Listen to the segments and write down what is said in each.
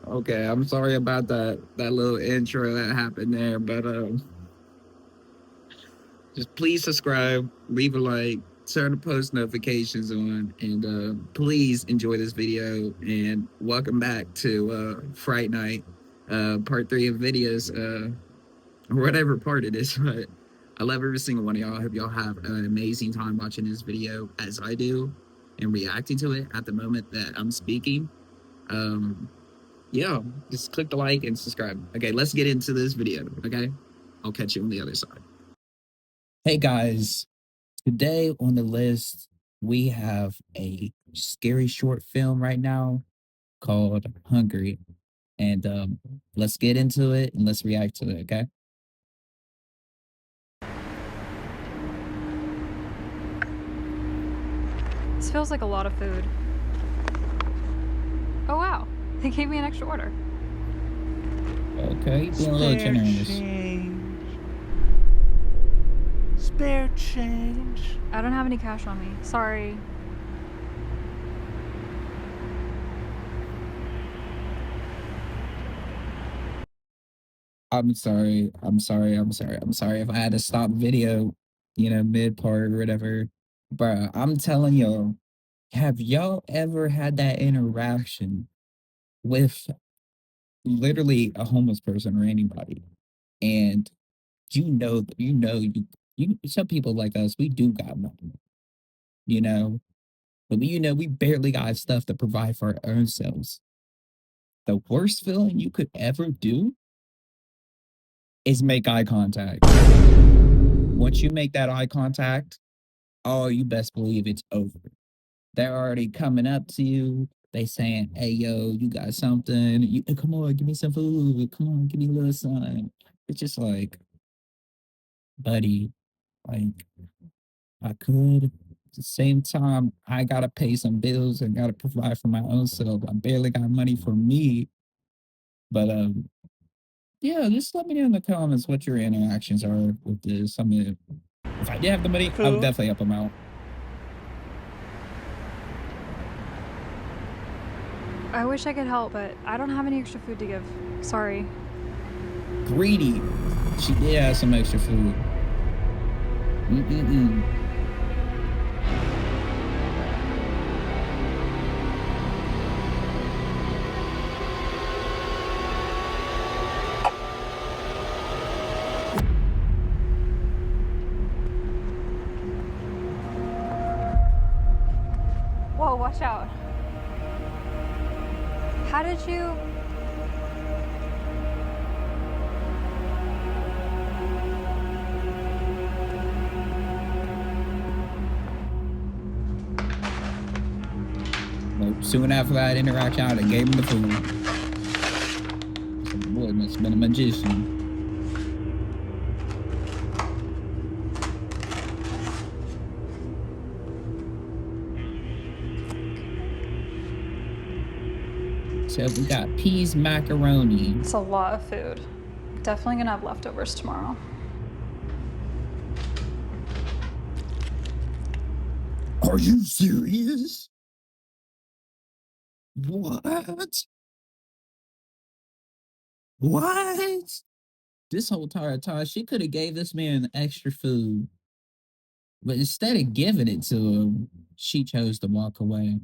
Okay, I'm sorry about that little intro that happened there, but just please subscribe, leave a like, turn the post notifications on, and please enjoy this video. And welcome back to Fright Night, part 3 of videos, or whatever part it is. But I love every single one of y'all. I hope y'all have an amazing time watching this video as I do and reacting to it at the moment that I'm speaking. Yeah, just click the like and subscribe. Okay, let's get into this video. Okay, I'll catch you on the other side. Hey guys, today on the list we have a scary short film right now called Hungry, and let's get into it and let's react to it. Okay. This feels like a lot of food. Oh wow, they gave me an extra order. Okay, being a little generous. Spare change. I don't have any cash on me. Sorry. I'm sorry if I had to stop video, mid part or whatever. But I'm telling y'all, have y'all ever had that interaction with literally a homeless person or anybody? And some people like us, we do got money, you know, but we barely got stuff to provide for our own selves. The worst feeling you could ever do is make eye contact. Once you make that eye contact, oh, you best believe it's over. They're already coming up to you. They saying, "Hey, yo, you got something? Come on, give me some food. Come on, give me a little something." It's just like, buddy, like I could. At the same time, I gotta pay some bills and gotta provide for my own self. I barely got money for me, but yeah, just let me know in the comments what your interactions are with this. I mean, if I did have the money, I would definitely help them out. I wish I could help, but I don't have any extra food to give. Sorry. Greedy. She did have some extra food. Whoa, watch out. How did you... Well, soon after that interaction, I gave him the food. So the boy must have been a magician. So we got peas macaroni. It's a lot of food. Definitely gonna have leftovers tomorrow. Are you serious? What? What? This whole entire time, she could have gave this man extra food. But instead of giving it to him, she chose to walk away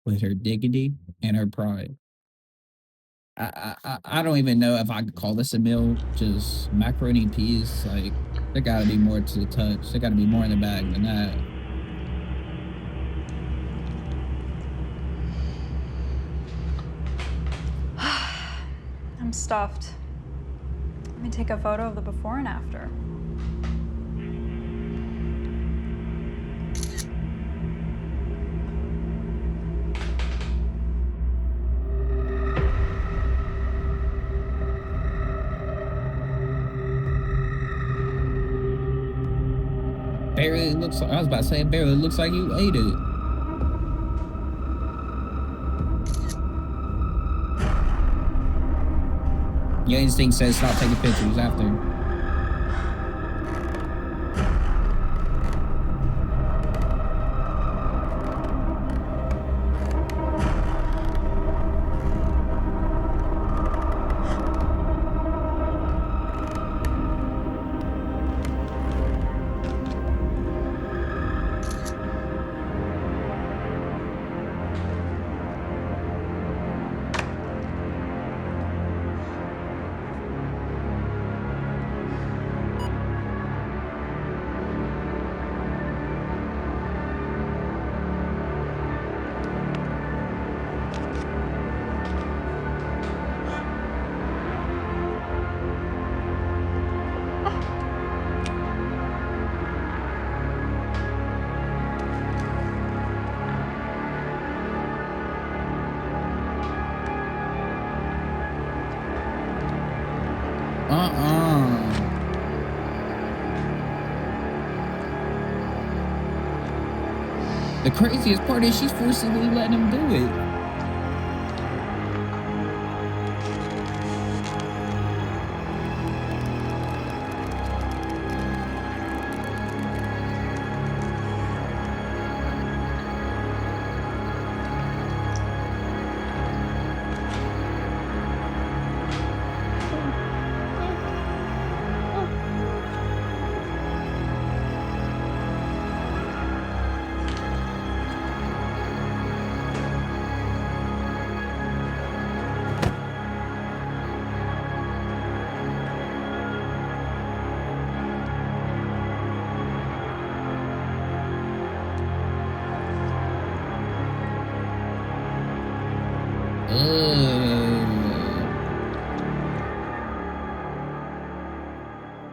with her dignity and her pride. I don't even know if I could call this a meal. Just macaroni and peas. Like, there gotta be more to the touch. There gotta be more in the bag than that. I'm stuffed. Let me take a photo of the before and after. Barely looks like, I was about to say, it barely looks like you ate it. Your instinct says stop taking pictures after. The craziest part is she's forcibly letting him do it.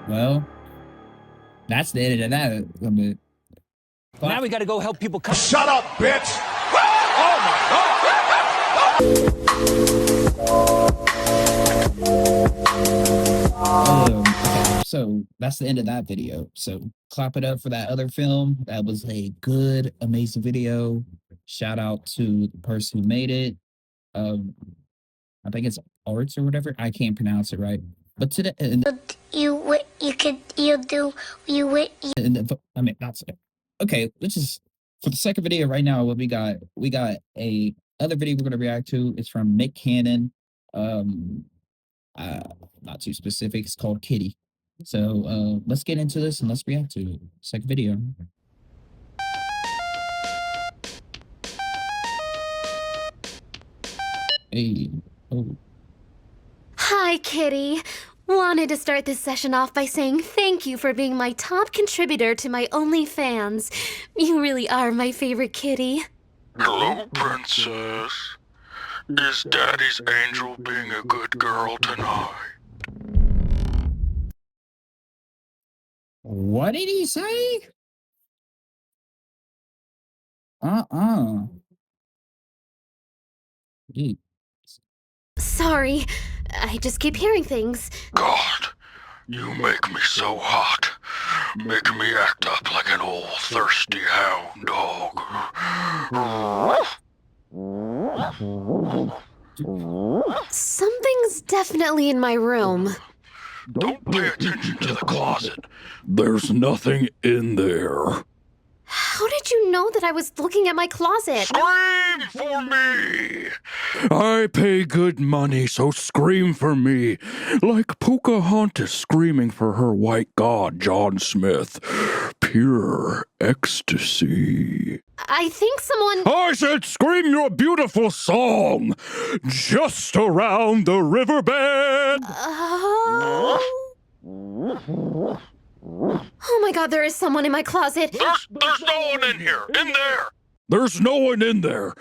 Well, that's the end of that a bit. Now we gotta go help people come. Shut up, bitch! Oh Okay, so that's the end of that video. So clap it up for that other film. That was a good, amazing video. Shout out to the person who made it. I think it's Arts or whatever. I can't pronounce it right. But today, I mean, that's it. Okay, let's just for the second video right now. What we got a other video we're gonna react to. It's from Nick Cannon. Not too specific. It's called Kitty. So let's get into this and let's react to it. Second video. Hey. Oh. Hi, Kitty. Wanted to start this session off by saying thank you for being my top contributor to my OnlyFans. You really are my favorite kitty. Hello, princess. Is Daddy's angel being a good girl tonight? What did he say? Uh-uh. Dude. Sorry, I just keep hearing things. God, you make me so hot. Make me act up like an old thirsty hound dog. Something's definitely in my room. Don't pay attention to the closet. There's nothing in there. How did you know that I was looking at my closet? Scream for me! I pay good money, so scream for me. Like Pocahontas screaming for her white god, John Smith. Pure ecstasy. I think someone... I said scream your beautiful song! Just around the riverbed! Oh my god, there is someone in my closet. There's no one in here. In there. There's no one in there.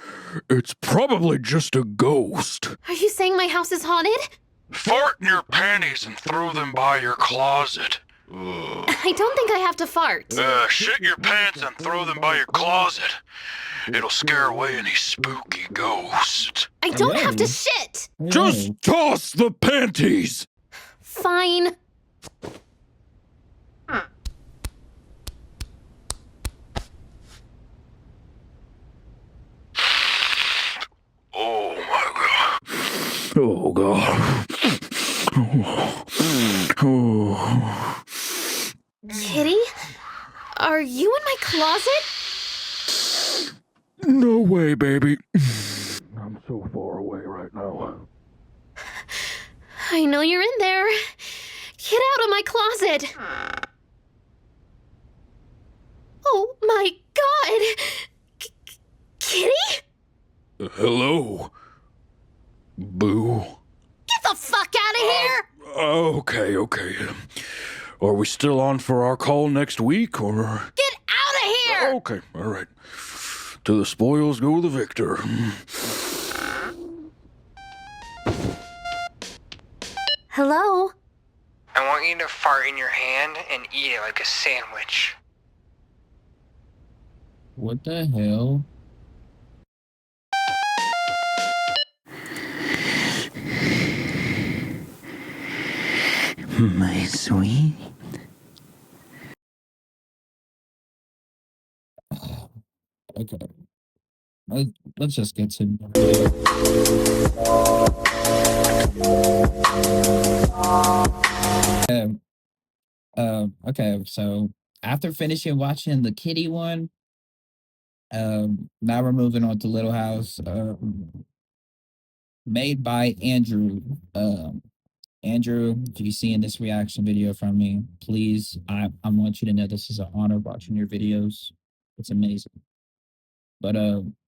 It's probably just a ghost. Are you saying my house is haunted? Fart in your panties and throw them by your closet. I don't think I have to fart. Shit your pants and throw them by your closet. It'll scare away any spooky ghosts. I don't have to shit. Just toss the panties. Fine. Oh my god. Oh god. Oh. Kitty? Are you in my closet? No way, baby. I'm so far away right now. I know you're in there. Get out of my closet. Oh my god! Kitty? Hello? Boo. Get the fuck out of here! Okay. Are we still on for our call next week, or? Get out of here! Okay, all right. To the spoils go the victor. Hello? I want you to fart in your hand and eat it like a sandwich. What the hell? My sweet. Okay. Let's just get to it. Okay, so after finishing watching the kitty one, now we're moving on to Little House, made by Andrew. Andrew, if you see in this reaction video from me, please, I want you to know this is an honor watching your videos. It's amazing. But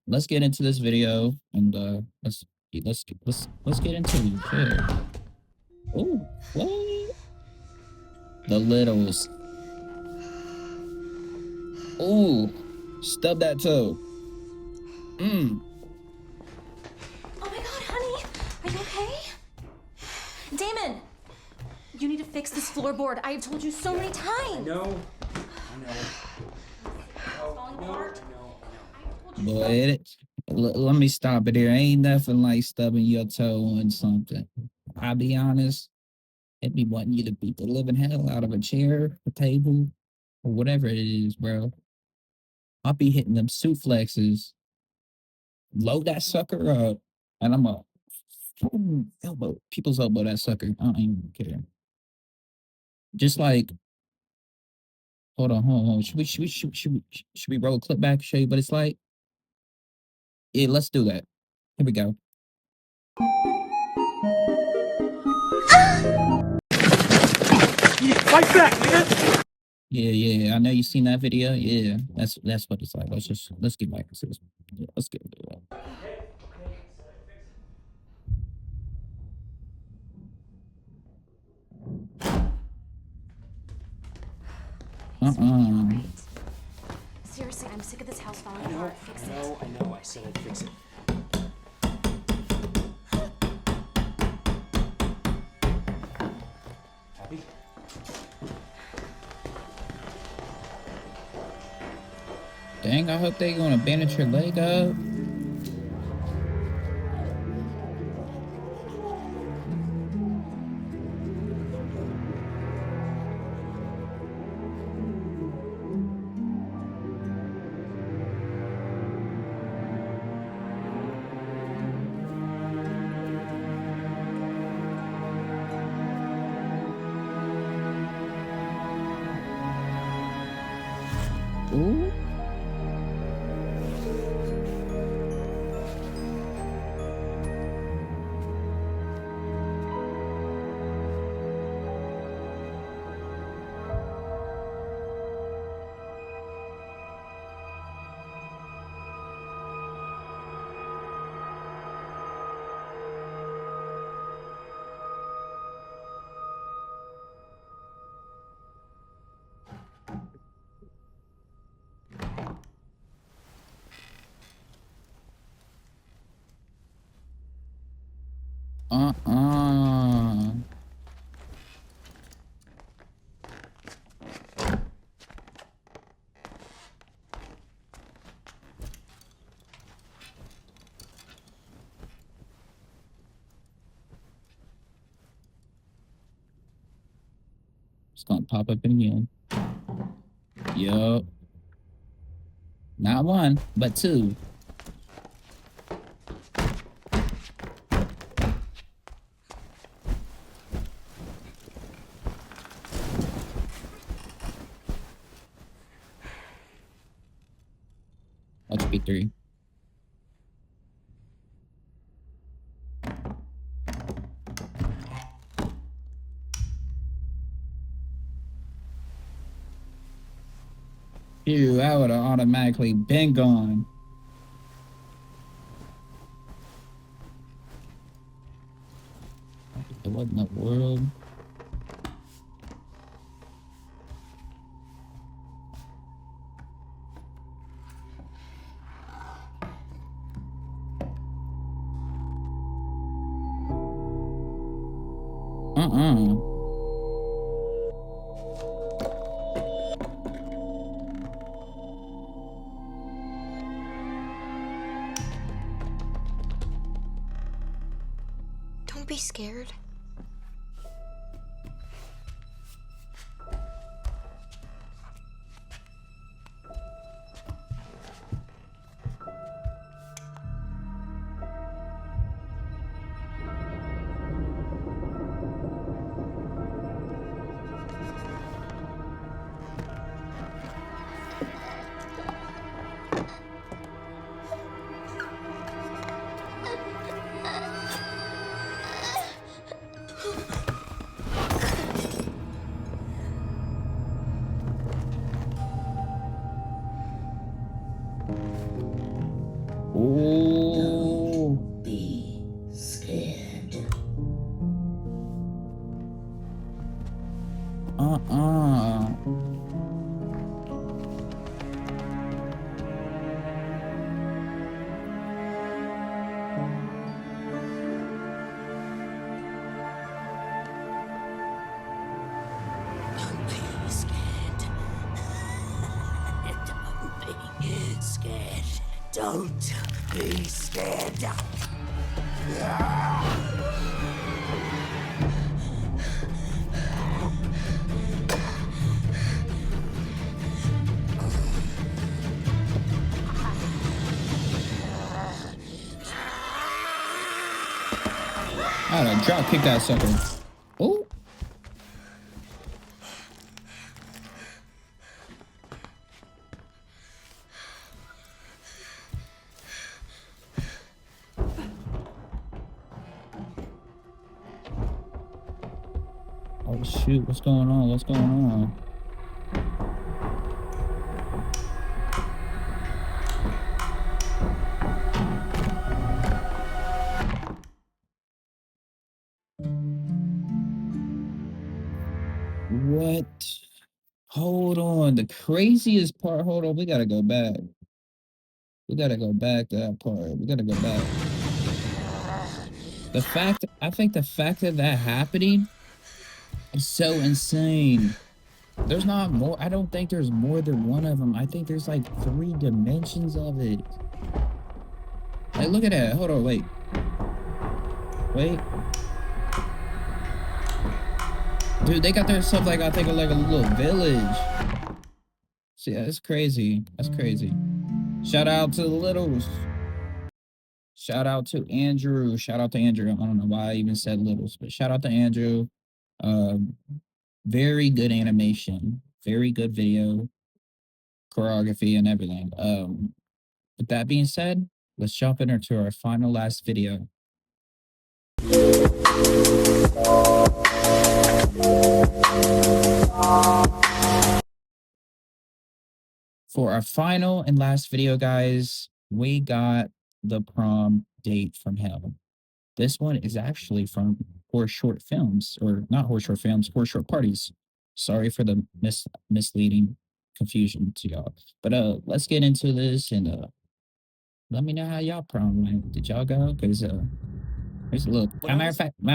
let's get into this video and let's get into it. Sure. Oh, what? The littles. Oh, stub that toe. Oh my god, honey! Are you okay? Damon! You need to fix this floorboard. I have told you so many times! No. Falling apart. Boy, let me stop it here. Ain't nothing like stubbing your toe on something. I'll be honest, it'd be wanting you to beat the living hell out of a chair, a table, or whatever it is, bro. I'll be hitting them suplexes, load that sucker up, and I'm a people's elbow that sucker. I don't even care. Just like, hold on. Should we roll a clip back, show you what it's like? Yeah, let's do that. Here we go. Fight back, nigga! Yeah. I know you seen that video. Yeah, that's what it's like. Let's get back to this. Yeah, let's get into it. Right. Seriously, I'm sick of this house falling apart. Fix it. I know. I said I'd fix it. Happy? Dang, I hope they gonna bandage your leg up. Ooh. Uh-uh. It's gonna pop up again. Yup. Not one, but two. victory. Phew, I would have automatically been gone. What in the world? Don't be scared. Oh. Be scared. Don't be scared. Don't be scared. Don't be scared. I gotta drop kick that sucker. Oh. Oh shoot, what's going on? What's going on? What? Hold on. The craziest part. Hold on. We gotta go back. We gotta go back to that part. We gotta go back. I think the fact of that happening is so insane. There's not more. I don't think there's more than one of them. I think there's like 3 dimensions of it. Like, look at that. Hold on. Wait. Wait. Dude, they got their stuff like, I think, like a little village. See, that's crazy. That's crazy. Shout out to the Littles. Shout out to Andrew. Shout out to Andrew. I don't know why I even said Littles, but shout out to Andrew. Very good animation. Very good video. Choreography and everything. With that being said, let's jump into our final last video. For our final and last video, guys, we got the prom date from hell. This one is actually from Horse Short Films, or not Horse Short Films, Horse Short Parties. Sorry for the misleading confusion to y'all. But let's get into this and let me know how y'all prom went. Did y'all go? Because here's a little matter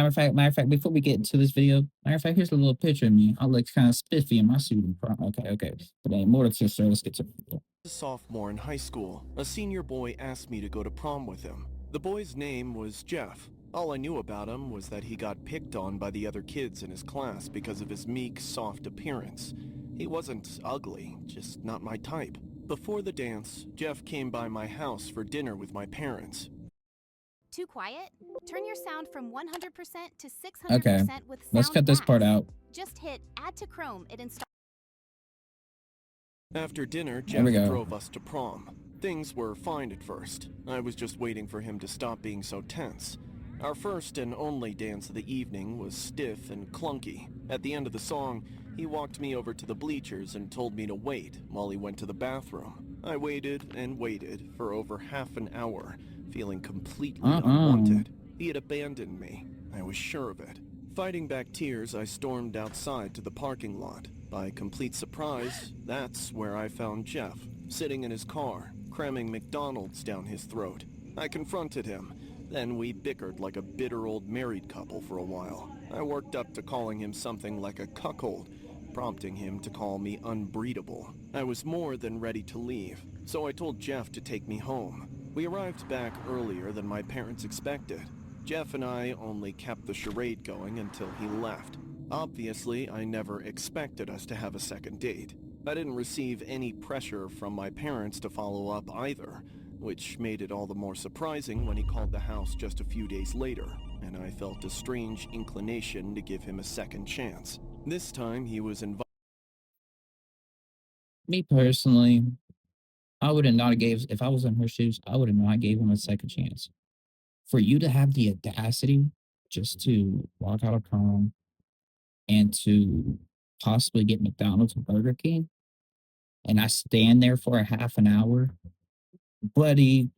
of fact, before we get into this video, here's a little picture of me. I look kind of spiffy in my suit in prom. Okay. But more to the story. Let's get to it. A sophomore in high school, a senior boy asked me to go to prom with him. The boy's name was Jeff. All I knew about him was that he got picked on by the other kids in his class because of his meek, soft appearance. He wasn't ugly, just not my type. Before the dance, Jeff came by my house for dinner with my parents. Too quiet? Turn your sound from 100% to 600% Okay, with sound let's cut this part out. Just hit add to Chrome. It installs. After dinner, Jeff drove us to prom. Things were fine at first. I was just waiting for him to stop being so tense. Our first and only dance of the evening was stiff and clunky. At the end of the song, he walked me over to the bleachers and told me to wait while he went to the bathroom. I waited and waited for over half an hour, feeling completely unwanted. He had abandoned me. I was sure of it. Fighting back tears, I stormed outside to the parking lot. By complete surprise, that's where I found Jeff, sitting in his car, cramming McDonald's down his throat. I confronted him. Then we bickered like a bitter old married couple for a while. I worked up to calling him something like a cuckold, prompting him to call me unbreedable. I was more than ready to leave, so I told Jeff to take me home. We arrived back earlier than my parents expected. Jeff and I only kept the charade going until he left. Obviously, I never expected us to have a second date. I didn't receive any pressure from my parents to follow up either, which made it all the more surprising when he called the house just a few days later, and I felt a strange inclination to give him a second chance. This time, he was invited. Me personally, I would have not gave, if I was in her shoes, I would have not gave him a second chance. For you to have the audacity just to walk out of prom and to possibly get McDonald's or Burger King, and I stand there for a half an hour, buddy,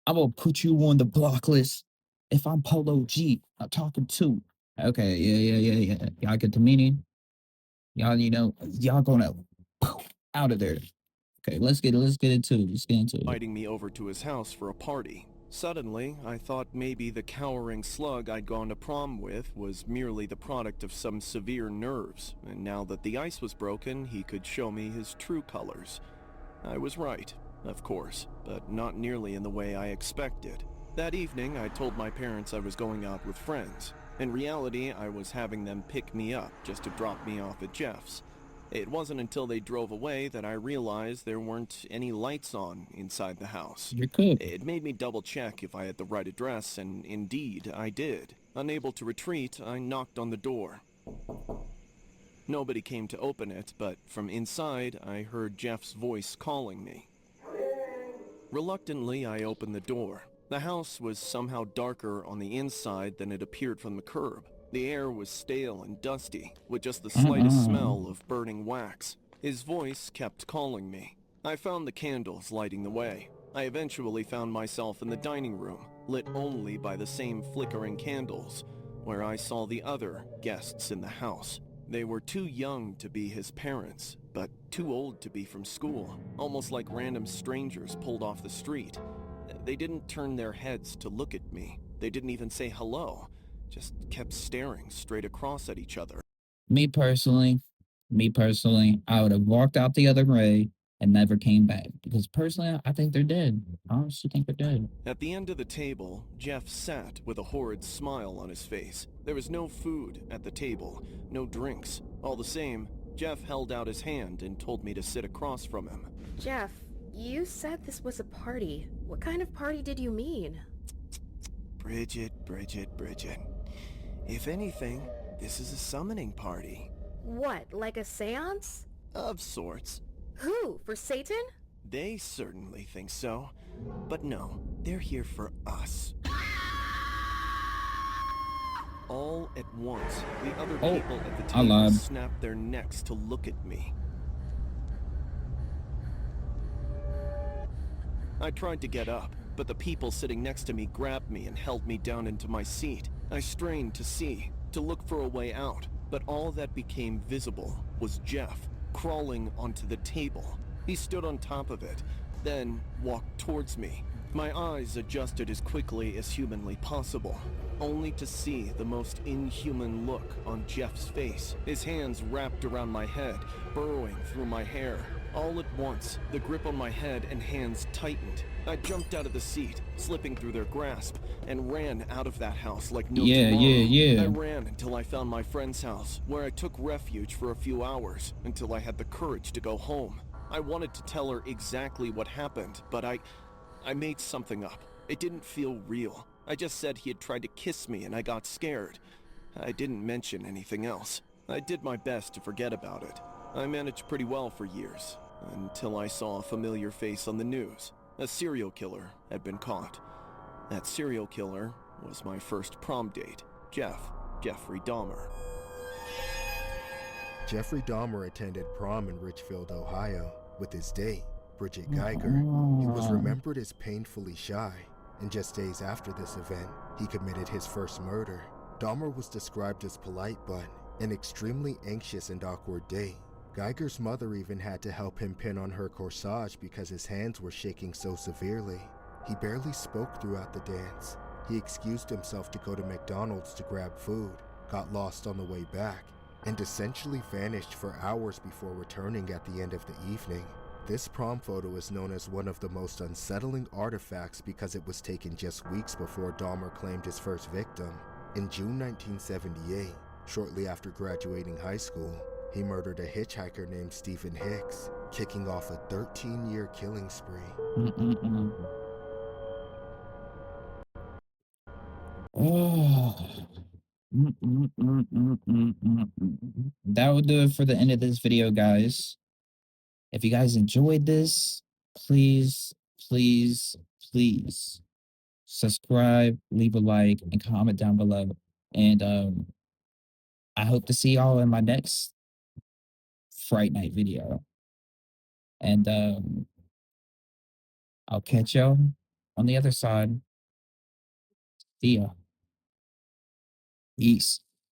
I'm gonna put you on the block list. If I'm Polo G, I'm talking to. Okay, yeah. Y'all get the meaning? Y'all, y'all gonna out of there. Okay, let's get into it. Inviting me over to his house for a party. Suddenly, I thought maybe the cowering slug I'd gone to prom with was merely the product of some severe nerves, and now that the ice was broken, he could show me his true colors. I was right, of course, but not nearly in the way I expected. That evening, I told my parents I was going out with friends. In reality, I was having them pick me up just to drop me off at Jeff's. It wasn't until they drove away that I realized there weren't any lights on inside the house. You're cool. It made me double-check if I had the right address, and indeed, I did. Unable to retreat, I knocked on the door. Nobody came to open it, but from inside, I heard Jeff's voice calling me. Reluctantly, I opened the door. The house was somehow darker on the inside than it appeared from the curb. The air was stale and dusty, with just the slightest smell of burning wax. His voice kept calling me. I found the candles lighting the way. I eventually found myself in the dining room, lit only by the same flickering candles, where I saw the other guests in the house. They were too young to be his parents, but too old to be from school, almost like random strangers pulled off the street. They didn't turn their heads to look at me. They didn't even say hello. Just kept staring straight across at each other. Me personally, I would have walked out the other way and never came back. Because personally, I think they're dead. I honestly think they're dead. At the end of the table, Jeff sat with a horrid smile on his face. There was no food at the table, no drinks. All the same, Jeff held out his hand and told me to sit across from him. Jeff, you said this was a party. What kind of party did you mean? Bridget. If anything, this is a summoning party. What, like a seance? Of sorts. Who, for Satan? They certainly think so. But no, they're here for us. All at once, the other people at the table snapped their necks to look at me. I tried to get up, but the people sitting next to me grabbed me and held me down into my seat. I strained to see, to look for a way out, but all that became visible was Jeff crawling onto the table. He stood on top of it, then walked towards me. My eyes adjusted as quickly as humanly possible, only to see the most inhuman look on Jeff's face. His hands wrapped around my head, burrowing through my hair. All at once, the grip on my head and hands tightened. I jumped out of the seat, slipping through their grasp, and ran out of that house like no tomorrow. I ran until I found my friend's house, where I took refuge for a few hours, until I had the courage to go home. I wanted to tell her exactly what happened, but I made something up. It didn't feel real. I just said he had tried to kiss me and I got scared. I didn't mention anything else. I did my best to forget about it. I managed pretty well for years. Until I saw a familiar face on the news. A serial killer had been caught. That serial killer was my first prom date, Jeffrey Dahmer. Jeffrey Dahmer attended prom in Richfield, Ohio, with his date, Bridget Geiger. He was remembered as painfully shy, and just days after this event, he committed his first murder. Dahmer was described as polite but an extremely anxious and awkward date. Geiger's mother even had to help him pin on her corsage because his hands were shaking so severely. He barely spoke throughout the dance. He excused himself to go to McDonald's to grab food, got lost on the way back, and essentially vanished for hours before returning at the end of the evening. This prom photo is known as one of the most unsettling artifacts because it was taken just weeks before Dahmer claimed his first victim. In June 1978, shortly after graduating high school, he murdered a hitchhiker named Stephen Hicks, kicking off a 13-year killing spree. That will do it for the end of this video, guys. If you guys enjoyed this, please, please, please subscribe, leave a like, and comment down below. And I hope to see y'all in my next Fright Night video. And I'll catch y'all on the other side. See ya. Peace.